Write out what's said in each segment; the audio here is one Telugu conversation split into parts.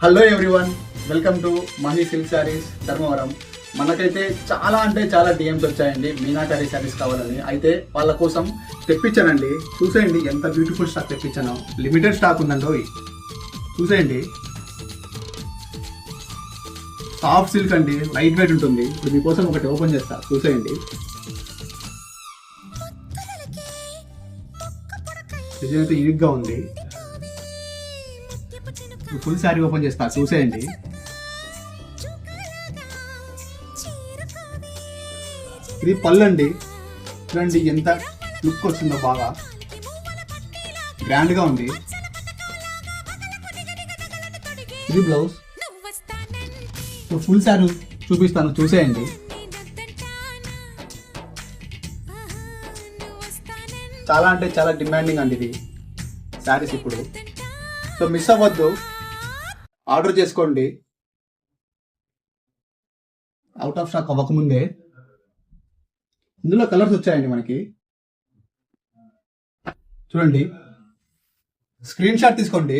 Hello everyone, welcome to Mahi silk saris Dharmavaram. మనకైతే చాలా అంటే చాలా డిఎమ్స్ వచ్చాయండి మీనాకారి శారీస్ కావాలని. అయితే వాళ్ళ కోసం తెప్పించానండి. చూసేయండి ఎంత బ్యూటిఫుల్ స్టాక్ తెప్పించాను. లిమిటెడ్ స్టాక్ ఉందండి. చూసేయండి, సాఫ్ట్ సిల్క్ అండి, లైట్ వెయిట్ ఉంటుంది. ఇప్పుడు మీకోసం ఒకటి ఓపెన్ చేస్తా, చూసేయండి. డిజైన్ అయితే యూనిక్గా ఉంది. ఫుల్ శారీ ఓపెన్ చేస్తా, చూసేయండి. ఇది పళ్ళు అండి. చూడండి ఎంత లుక్ వస్తుందో, బాగా గ్రాండ్ గా ఉంది. ఇది బ్లౌజ్. ఫుల్ శారీ చూపిస్తాను, చూసేయండి. చాలా అంటే చాలా డిమాండింగ్ అండి ఇది శారీస్ ఇప్పుడు. సో మిస్ అవ్వద్దు, ఆర్డర్ చేసుకోండి అవుట్ ఆఫ్ స్టాక్ అవ్వకముందే. ఇందులో కలర్స్ వచ్చాయండి మనకి. చూడండి, స్క్రీన్ షాట్ తీసుకోండి.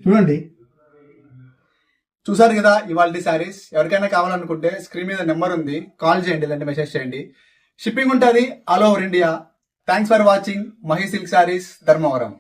చూడండి, చూసారు కదా ఇవాళ శారీస్. ఎవరికైనా కావాలనుకుంటే స్క్రీన్ మీద నెంబర్ ఉంది, కాల్ చేయండి, లేదంటే మెసేజ్ చేయండి. షిప్పింగ్ ఉంటుంది all over India. Thanks for watching Mahi silk saris Dharmavaram.